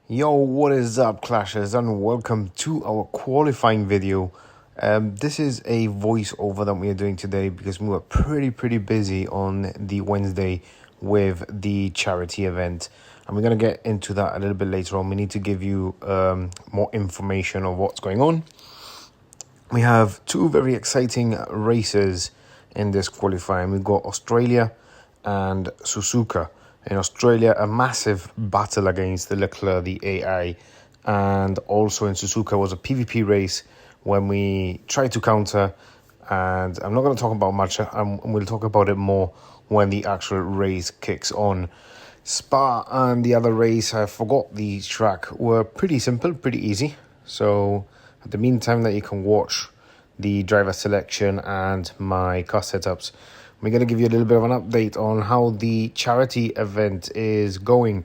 Yo, what is up, Clashers, and welcome to our qualifying video. This is a voiceover that we are doing today because we were pretty busy on the Wednesday with the charity event, and we're going to get into that a little bit later on. We need to give you more information of what's going on. We have two very exciting races in this qualifying. We've got Australia and Suzuka. In Australia, a massive battle against the Leclerc, the AI, and also in Suzuka was a PvP race when we tried to counter, and I'm not going to talk about much, we'll talk about it more when the actual race kicks on. Spa and the other race, I forgot the track, were pretty simple, pretty easy. So at the meantime that you can watch the driver selection and my car setups, we're going to give you a little bit of an update on how the charity event is going.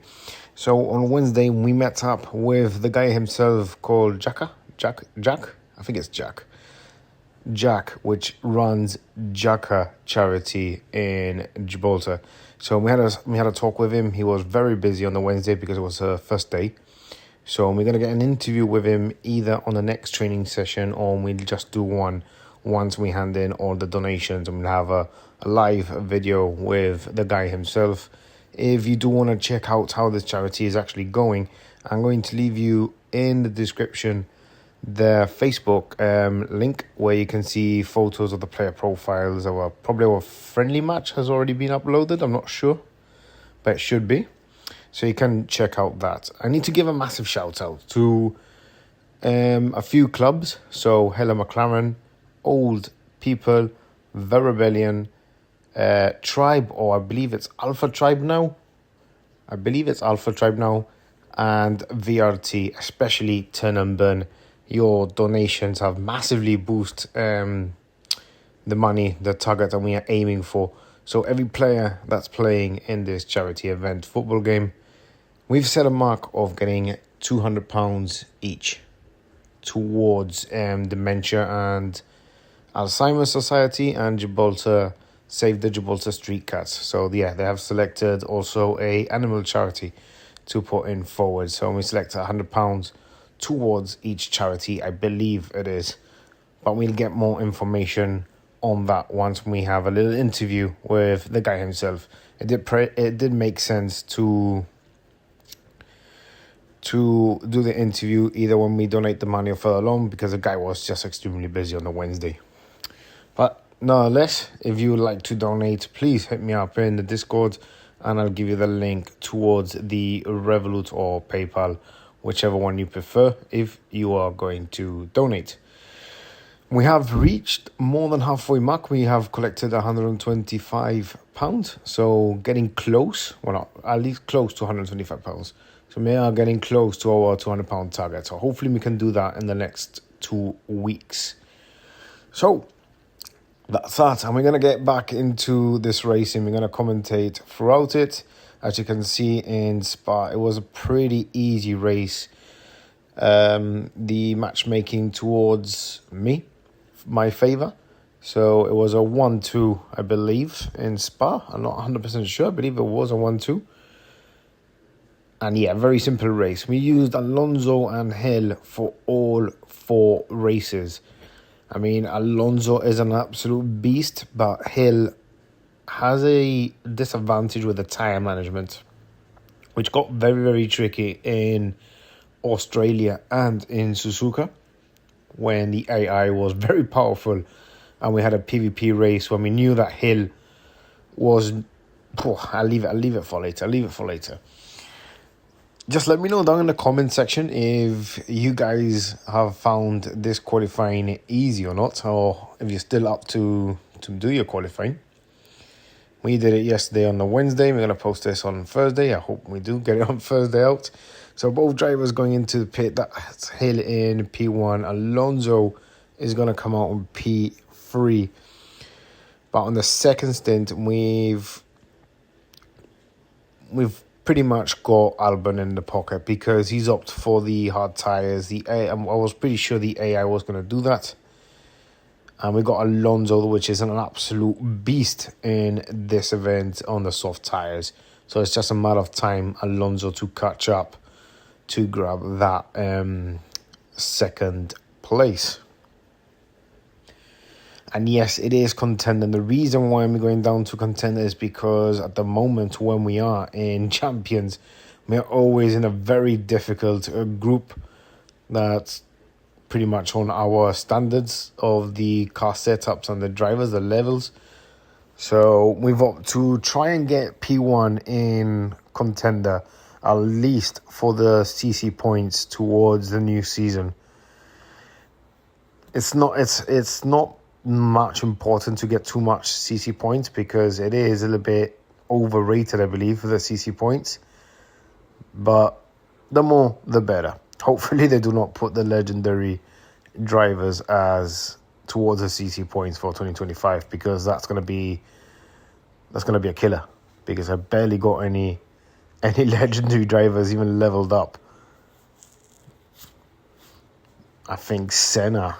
So on Wednesday, we met up with the guy himself called Jack, I think it's Jack, which runs Jacka charity in Gibraltar. So we had a talk with him. He was very busy on the Wednesday because it was her first day. So we're going to get an interview with him either on the next training session, or we'll just do one once we hand in all the donations, and we'll have a live video with the guy himself. If you do want to check out how this charity is actually going, I'm going to leave you in the description the Facebook link where you can see photos of the player profiles. Probably our friendly match has already been uploaded. I'm not sure, but it should be. So you can check out that. I need to give a massive shout out to a few clubs. So Hella McLaren, Old People, The Rebellion, Tribe, or I believe it's Alpha Tribe now. and VRT, especially Turn and Burn. Your donations have massively boosted the money, the target that we are aiming for. So every player that's playing in this charity event football game, we've set a mark of getting £200 each towards dementia and Alzheimer's Society and Gibraltar, Save the Gibraltar Street Cats. So yeah, they have selected also a animal charity to put in forward. So we select £100 towards each charity, I believe it is. But we'll get more information on that once we have a little interview with the guy himself. It did make sense to do the interview either when we donate the money or further along, because the guy was just extremely busy on the Wednesday. But nonetheless, if you would like to donate, please hit me up in the Discord and I'll give you the link towards the Revolut or PayPal, whichever one you prefer, if you are going to donate. We have reached more than halfway mark. We have collected £125, so getting close, well, not, at least close to £125. So we are getting close to our £200 target. So hopefully we can do that in the next 2 weeks. So that's that. And we're going to get back into this racing. We're going to commentate throughout it. As you can see in Spa, it was a pretty easy race. The matchmaking towards my favour. So it was a 1-2, I believe, in Spa. I'm not 100% sure. I believe it was a 1-2. And yeah, very simple race. We used Alonso and Hill for all 4 races. I mean, Alonso is an absolute beast, but Hill has a disadvantage with the tyre management, which got very tricky in Australia and in Suzuka when the AI was very powerful, and we had a PvP race when we knew that Hill was... I'll leave it for later. Just let me know down in the comment section if you guys have found this qualifying easy or not, or if you're still up to do your qualifying. We did it yesterday on the Wednesday. We're going to post this on Thursday. I hope we do get it on Thursday out. So both drivers going into the pit. That's Hill in P1. Alonso is going to come out on P3. But on the second stint, we've pretty much got Albon in the pocket because he's opted for the hard tyres. I was pretty sure the AI was going to do that. And we got Alonso, which is an absolute beast in this event on the soft tyres. So it's just a matter of time, Alonso, to catch up to grab that second place. And yes, it is Contender. And the reason why I'm going down to Contender is because at the moment when we are in Champions, we're always in a very difficult group that's pretty much on our standards of the car setups and the drivers, the levels. So we've opted to try and get P1 in Contender, at least for the CC points towards the new season. It's not much important to get too much CC points because it is a little bit overrated, I believe, for the CC points. But the more, the better. Hopefully they do not put the legendary drivers as towards the CC points for 2025, because that's gonna be a killer, because I barely got any legendary drivers even leveled up. I think Senna,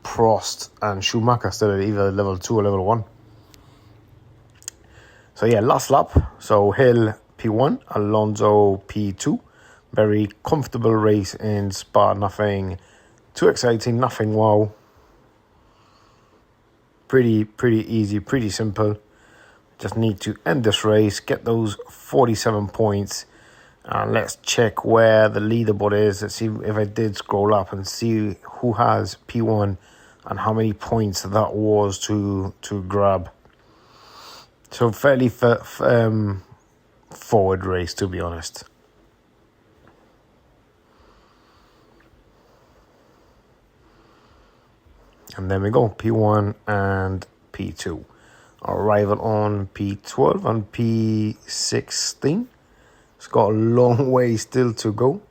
Prost and Schumacher still at either level 2 or level 1. So yeah, last lap. So Hill P1, Alonso P2. Very comfortable race in Spa. Nothing too exciting, nothing wow. Pretty easy, pretty simple. Just need to end this race, get those 47 points. And let's check where the leaderboard is. Let's see if I did scroll up and see who has P1 and how many points that was to grab. So fairly forward race, to be honest. And then we go, P1 and P2. Arrival on P12 and P16. It's got a long way still to go.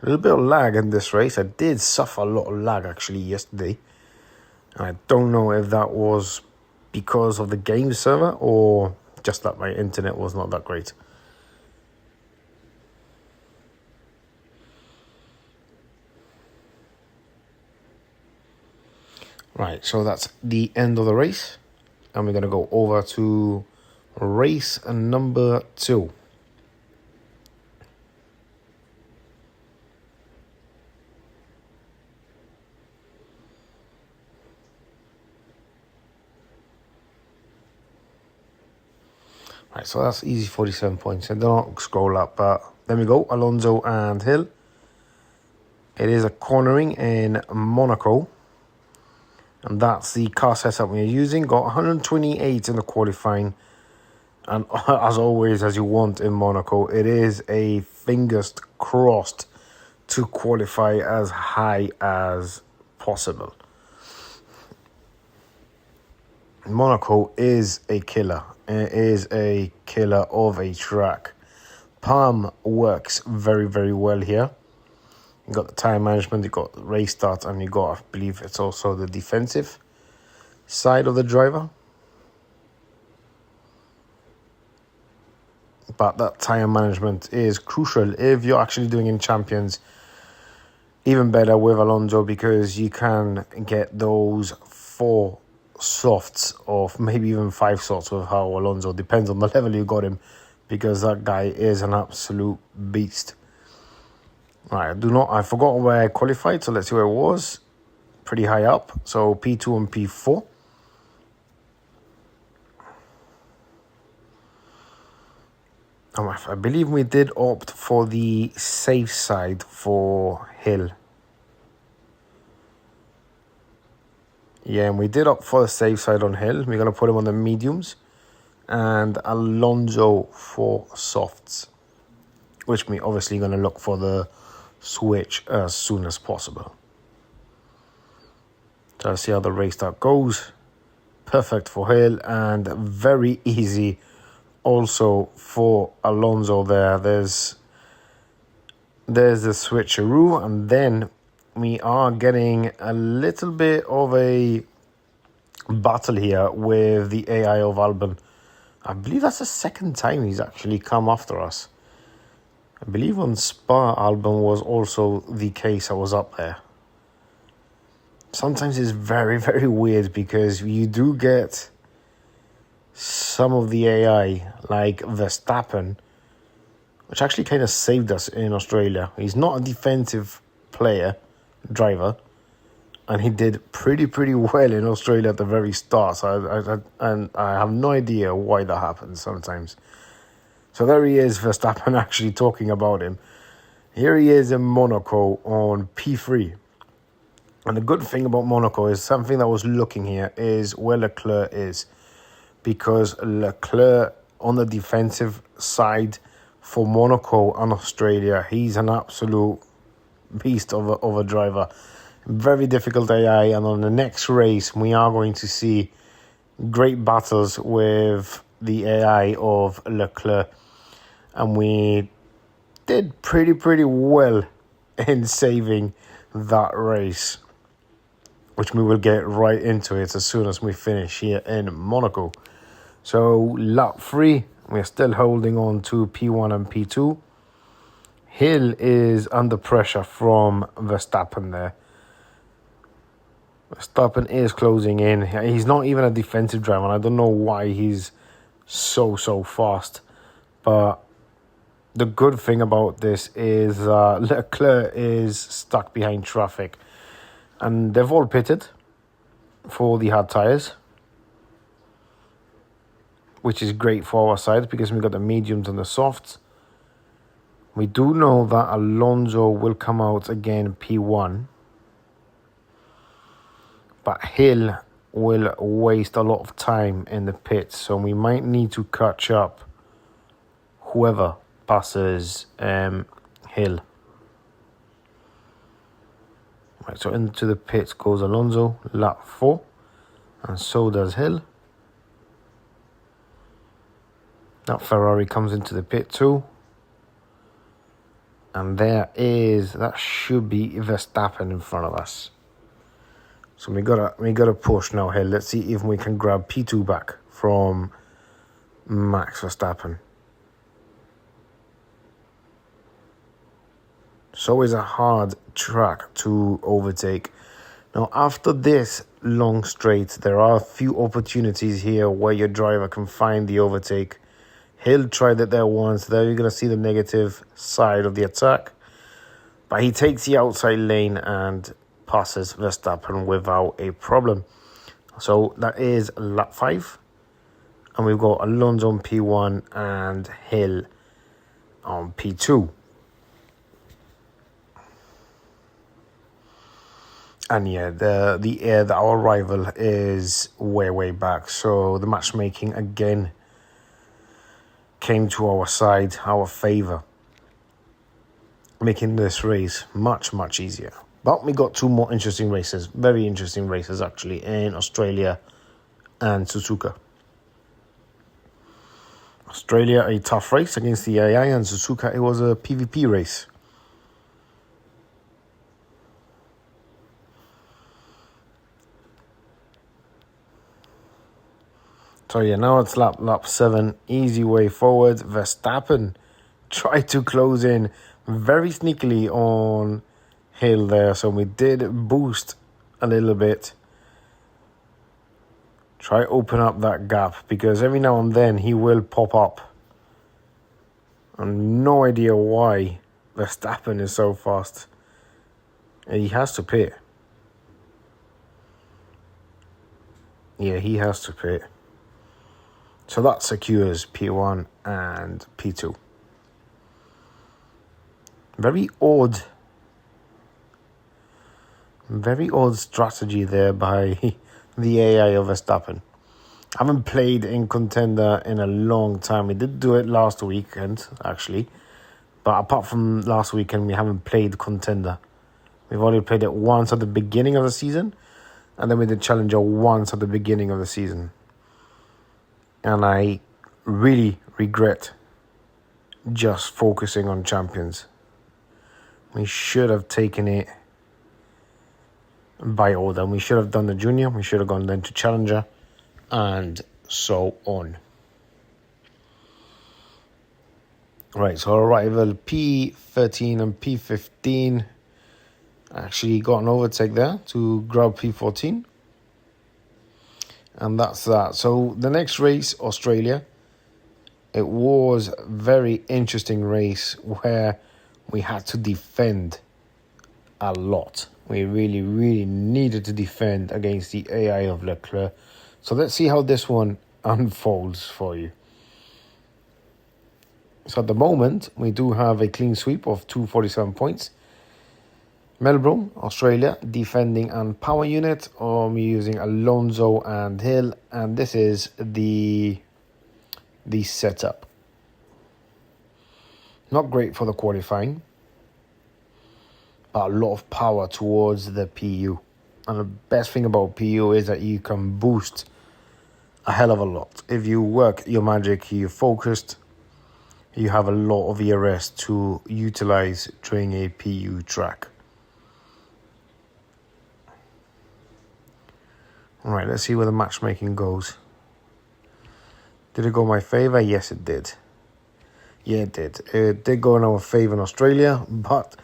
A little bit of lag in this race. I did suffer a lot of lag actually yesterday. And I don't know if that was because of the game server or just that my internet was not that great. Right, so that's the end of the race. And we're going to go over to race number 2. Right, so that's easy 47 points. I don't scroll up, but then we go, Alonso and Hill. It is a cornering in Monaco. And that's the car setup we're using. Got 128 in the qualifying. And as always, as you want in Monaco, it is a fingers crossed to qualify as high as possible. Monaco is a killer. It is a killer of a track. Palm works very, very well here. You got the time management, you got the race start, and you got, I believe it's also the defensive side of the driver. But that tire management is crucial if you're actually doing in Champions. Even better with Alonso, because you can get those 4 softs, or maybe even 5 softs with how Alonso, depends on the level you got him, because that guy is an absolute beast. Right, I forgot where I qualified, so let's see where it was. Pretty high up, so P2 and P4. I believe we did opt for the safe side for Hill. Yeah, and we did opt for the safe side on Hill. We're going to put him on the mediums. And Alonso for softs. Which we're obviously going to look for the switch as soon as possible. So let's see how the race start goes. Perfect for Hill and very easy also for Alonso there. There's the switcheroo, and then we are getting a little bit of a battle here with the AI of Albon. I believe that's the second time he's actually come after us. I believe on Spa, Albon was also the case. I was up there. Sometimes it's very, very weird because you do get some of the AI, like Verstappen, which actually kind of saved us in Australia. He's not a defensive driver, and he did pretty well in Australia at the very start. So I have no idea why that happens sometimes. So there he is, Verstappen, actually talking about him. Here he is in Monaco on P3. And the good thing about Monaco is something that I was looking here is where Leclerc is. Because Leclerc on the defensive side for Monaco and Australia, he's an absolute beast of a driver. Very difficult AI, and on the next race, we are going to see great battles with the AI of Leclerc. And we did pretty well in saving that race, which we will get right into it as soon as we finish here in Monaco. So lap 3, we're still holding on to P1 and P2. Hill is under pressure from Verstappen there. Verstappen is closing in. He's not even a defensive driver, and I don't know why he's so fast. But the good thing about this is Leclerc is stuck behind traffic. And they've all pitted for the hard tyres, which is great for our side because we've got the mediums and the softs. We do know that Alonso will come out again P1. But Hill will waste a lot of time in the pits, so we might need to catch up whoever passes Hill. Right, so into the pits goes Alonso, lap 4, and so does Hill. Now Ferrari comes into the pit too. And that should be Verstappen in front of us. So we gotta push now here. Let's see if we can grab P2 back from Max Verstappen. So is a hard track to overtake. Now after this long straight, there are a few opportunities here where your driver can find the overtake. Hill tried it there once. There you're going to see the negative side of the attack. But he takes the outside lane and passes Verstappen without a problem. So that is lap 5. And we've got Alonso on P1 and Hill on P2. And yeah, our rival is way back. So the matchmaking again came to our side, our favour, making this race much easier. But we got 2 more interesting races, very interesting races actually, in Australia and Suzuka. Australia, a tough race against the AI, and Suzuka, it was a PvP race. So yeah, now it's lap 7, easy way forward. Verstappen tried to close in very sneakily on Hill there, so we did boost a little bit. Try open up that gap, because every now and then he will pop up. And no idea why Verstappen is so fast. And he has to pit. Yeah, he has to pit. So that secures P1 and P2. Very odd strategy there by the AI of Verstappen. I haven't played in Contender in a long time. We did do it last weekend, actually. But apart from last weekend, we haven't played Contender. We've only played it once at the beginning of the season. And then we did Challenger once at the beginning of the season. And I really regret just focusing on champions. We should have taken it by order. We should have done the junior. We should have gone then to challenger. And so on. Right, so our rival P13 and P15 actually got an overtake there to grab P14. And that's that. So the next race, Australia. It was a very interesting race where we had to defend a lot. We really, really needed to defend against the AI of Leclerc. So let's see how this one unfolds for you. So at the moment, we do have a clean sweep of 247 points. Melbourne, Australia, defending and power unit. I'm using Alonso and Hill, and this is the setup. Not great for the qualifying, but a lot of power towards the PU. And the best thing about PU is that you can boost a hell of a lot. If you work your magic, you're focused, you have a lot of ERS to utilize during a PU track. Alright, let's see where the matchmaking goes. Did it go in my favour? Yes, it did. Yeah, it did. It did go in our favour in Australia, but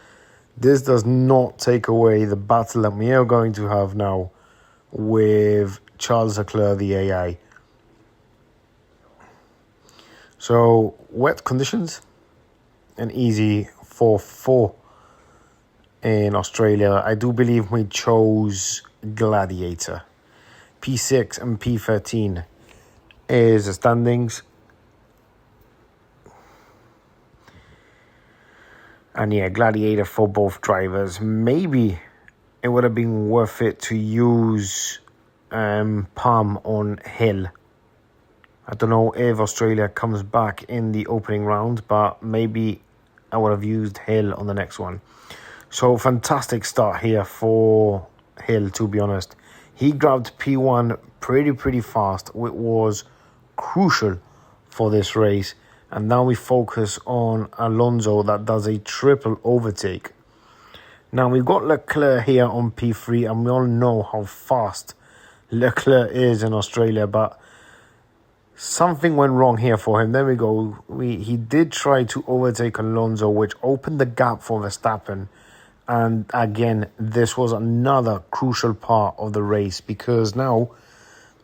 this does not take away the battle that we are going to have now with Charles Leclerc, the AI. So, wet conditions, an easy 4-4 in Australia. I do believe we chose Gladiator. P6 and P13 is the standings. And yeah, Gladiator for both drivers. Maybe it would have been worth it to use Palm on Hill. I don't know if Australia comes back in the opening round, but maybe I would have used Hill on the next one. So fantastic start here for Hill, to be honest. He grabbed P1 pretty fast, which was crucial for this race. And now we focus on Alonso that does a triple overtake. Now we've got Leclerc here on P3, and we all know how fast Leclerc is in Australia, but something went wrong here for him. There we go. He did try to overtake Alonso, which opened the gap for Verstappen. And again, this was another crucial part of the race, because now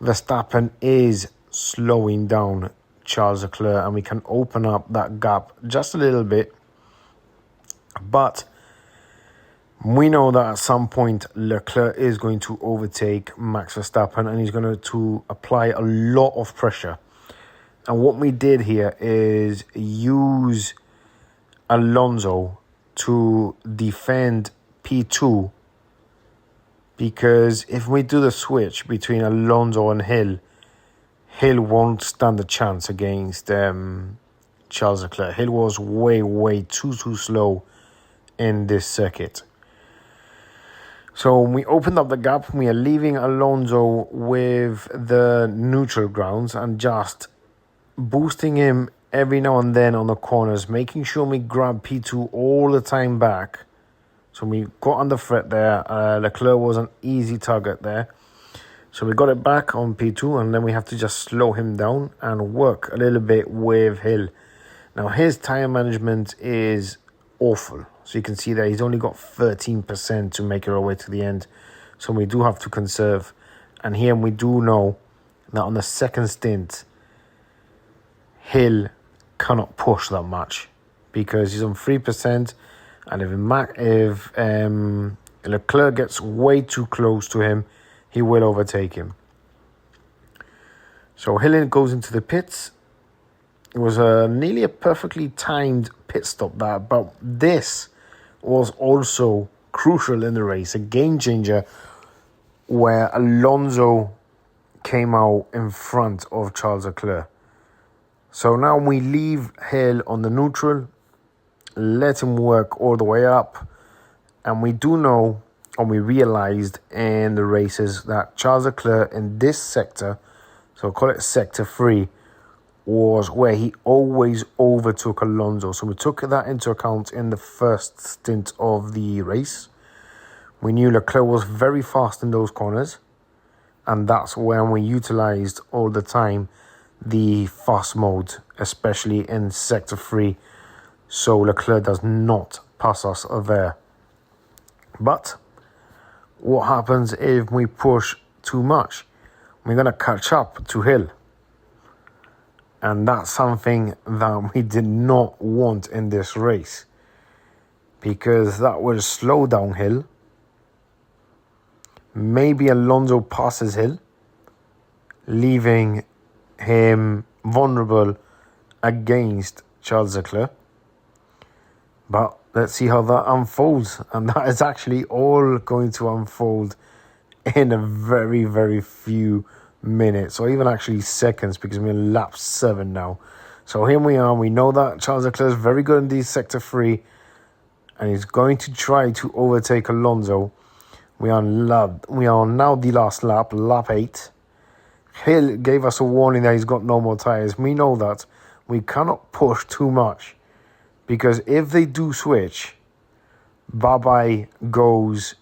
Verstappen is slowing down Charles Leclerc, and we can open up that gap just a little bit. But we know that at some point Leclerc is going to overtake Max Verstappen, and he's going to apply a lot of pressure. And what we did here is use Alonso to defend P2, because if we do the switch between Alonso and Hill, Hill won't stand a chance against Charles Leclerc. Hill was way too slow in this circuit. So when we opened up the gap, we are leaving Alonso with the neutral grounds and just boosting him every now and then on the corners, making sure we grab P2 all the time back. So we got under threat there. Leclerc was an easy target there. So we got it back on P2, and then we have to just slow him down and work a little bit with Hill. Now, his tyre management is awful. So you can see that he's only got 13% to make it our way to the end. So we do have to conserve. And here we do know that on the second stint, Hill cannot push that much because he's on 3%. And if Leclerc gets way too close to him, he will overtake him. So Hill goes into the pits. It was nearly a perfectly timed pit stop there, but this was also crucial in the race, a game changer where Alonso came out in front of Charles Leclerc. So now we leave Hill on the neutral, let him work all the way up, and we do know, or we realized in the races, that Charles Leclerc in this sector, so call it sector 3, was where he always overtook Alonso. So we took that into account in the first stint of the race. We knew Leclerc was very fast in those corners, and that's when we utilized all the time the fast mode, especially in sector 3, so Leclerc does not pass us there. But what happens if we push too much? We're going to catch up to Hill. And that's something that we did not want in this race, because that will slow down Hill. Maybe Alonso passes Hill, leaving him vulnerable against Charles Leclerc. But let's see how that unfolds. And that is actually all going to unfold in a very, very few minutes, or even actually seconds, because we're in lap 7 now. So here we are. We know that Charles Leclerc is very good in these sector 3, and he's going to try to overtake Alonso. We are now the last lap, lap 8. Hill gave us a warning that he's got no more tyres. We know that we cannot push too much, because if they do switch, bye-bye goes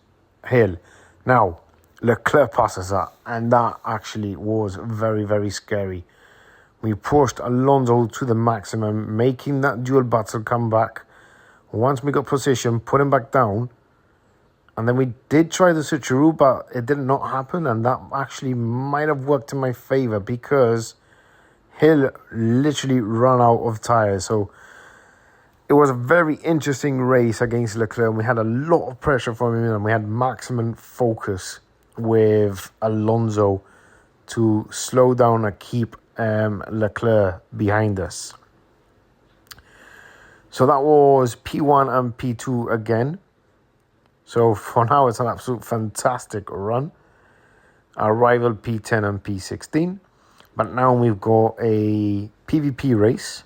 Hill. Now, Leclerc passes that, and that actually was very, very scary. We pushed Alonso to the maximum, making that dual battle come back. Once we got position, put him back down, and then we did try the switcheroo, but it did not happen, and that actually might have worked in my favour, because Hill literally ran out of tyres. So it was a very interesting race against Leclerc, and we had a lot of pressure from him, and we had maximum focus with Alonso to slow down and keep Leclerc behind us. So that was P1 and P2 again. So for now, it's an absolute fantastic run. Our rival P10 and P16. But now we've got a PvP race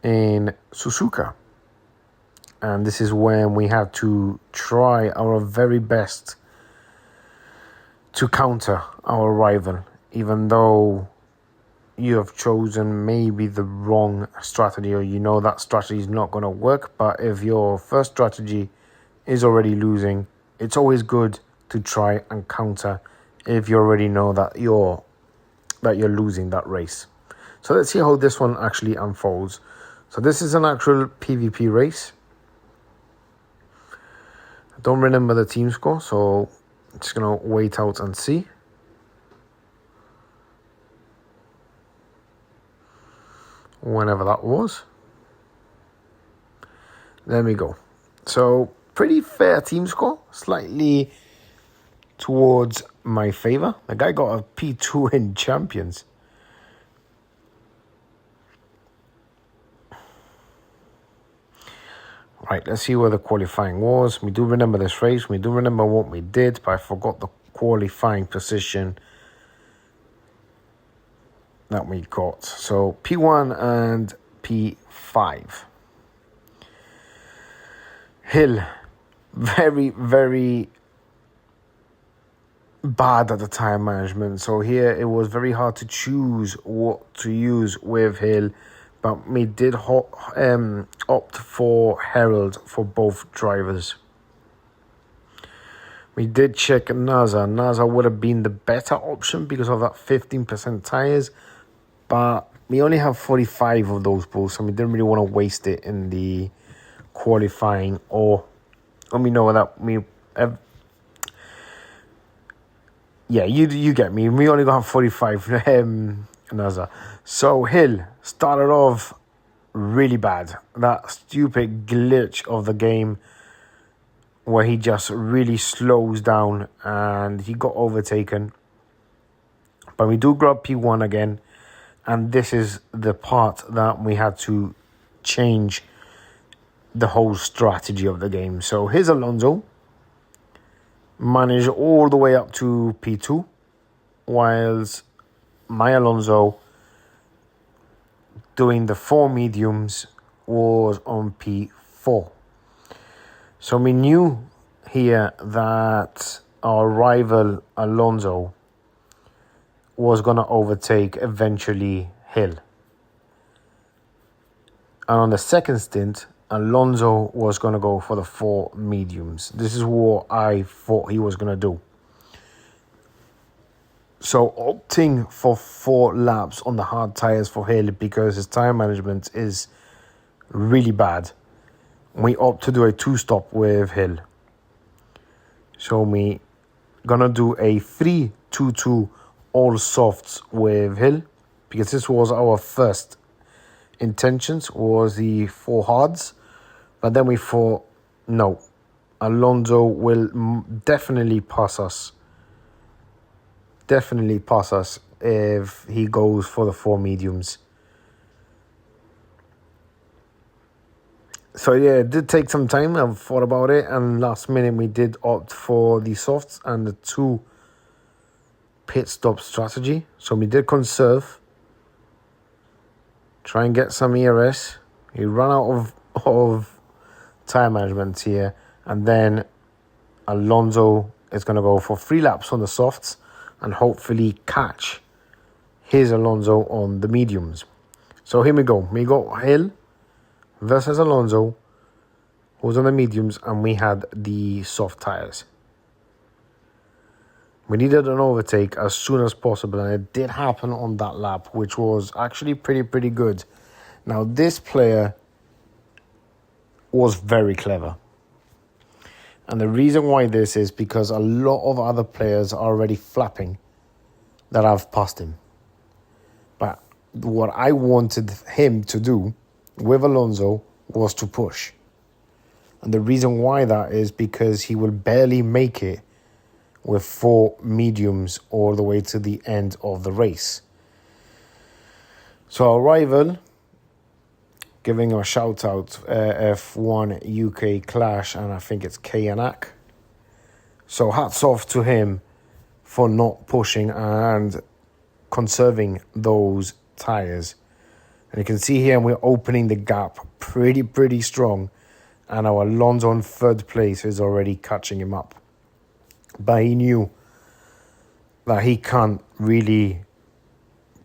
in Suzuka. And this is when we have to try our very best to counter our rival, even though you have chosen maybe the wrong strategy, or you know that strategy is not going to work. But if your first strategy is already losing, it's always good to try and counter if you already know that you're losing that race. So let's see how this one actually unfolds. So this is an actual PvP race. I don't remember the team score, so I'm just going to wait out and see. Whenever that was. There we go. So pretty fair team score, slightly towards my favour. The guy got a P2 in Champions. Right, let's see where the qualifying was. We do remember this race. We do remember what we did, but I forgot the qualifying position that we got. So P1 and P5. Hill, very, very bad at the tire management. So here it was very hard to choose what to use with Hill. But we did opt for Herald for both drivers. We did check NASA. NASA would have been the better option because of that 15% tyres. But we only have 45 of those balls, so we didn't really want to waste it in the qualifying. Or we know that we... yeah, you get me. We only got 45 NASA. So Hill started off really bad. That stupid glitch of the game where he just really slows down and he got overtaken. But we do grab P1 again. And this is the part that we had to change the whole strategy of the game. So here's Alonso. Managed all the way up to P2. Whilst my Alonso, doing the 4 mediums, was on P4. So we knew here that our rival Alonso was going to overtake eventually Hill. And on the second stint, Alonso was going to go for the 4 mediums. This is what I thought he was going to do. So opting for 4 laps on the hard tyres for Hill because his tyre management is really bad. We opt to do a 2-stop with Hill. So we gonna do a 3-2-2 all softs with Hill. because this was our first intentions, was the 4 hards. But then we thought, no, Alonso will definitely pass us. Definitely pass us if he goes for the 4 mediums. So yeah, it did take some time. I've thought about it, and last minute we did opt for the softs and the 2 pit stop strategy. So we did conserve, try and get some ERS. We run out of time management here, and then Alonso is going to go for 3 laps on the softs and hopefully catch his Alonso on the mediums. So here we go. We got Hill versus Alonso, who's on the mediums, and we had the soft tires. We needed an overtake as soon as possible, and it did happen on that lap, which was actually pretty good. Now, this player was very clever. And the reason why this is because a lot of other players are already flapping that I've passed him. But what I wanted him to do with Alonso was to push. And the reason why that is because he will barely make it with 4 mediums all the way to the end of the race. So our rival, giving a shout out, F1 UK Clash, and I think it's Kayanak. So hats off to him for not pushing and conserving those tires. And you can see here we're opening the gap pretty strong, and our Alonso in 3rd place is already catching him up. But he knew that he can't really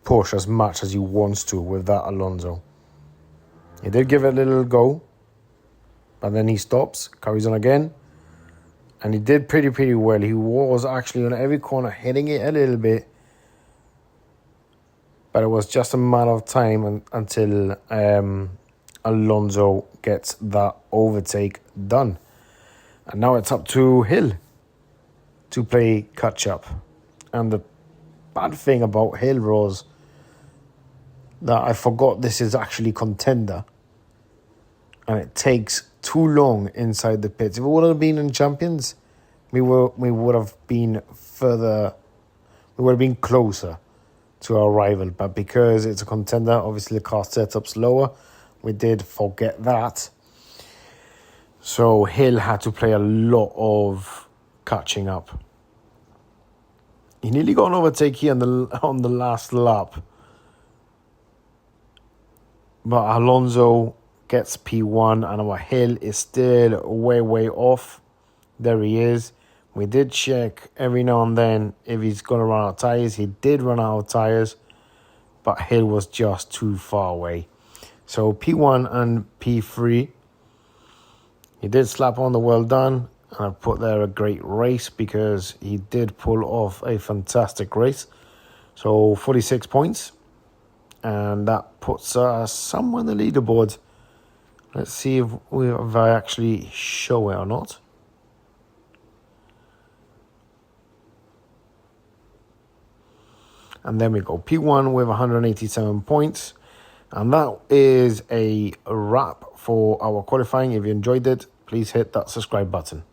push as much as he wants to with that Alonso. He did give it a little go, but then he stops, carries on again, and he did pretty well. He was actually on every corner hitting it a little bit, but it was just a matter of time until Alonso gets that overtake done. And now it's up to Hill to play catch-up. And the bad thing about Hill was that I forgot this is actually Contender. And it takes too long inside the pits. If it would have been in Champions, we would have been further, we would have been closer to our rival. But because it's a Contender, obviously the car setup's lower. We did forget that. So Hill had to play a lot of catching up. He nearly got an overtake here on the last lap. But Alonso gets P1, and our Hill is still way off. There he is. We did check every now and then if he's going to run out of tyres. He did run out of tyres, but Hill was just too far away. So P1 and P3. He did slap on the well done, and I put there a great race because he did pull off a fantastic race. So 46 points, and that puts us somewhere in the leaderboard. Let's see if I actually show it or not. And then we go P1 with 187 points. And that is a wrap for our qualifying. If you enjoyed it, please hit that subscribe button.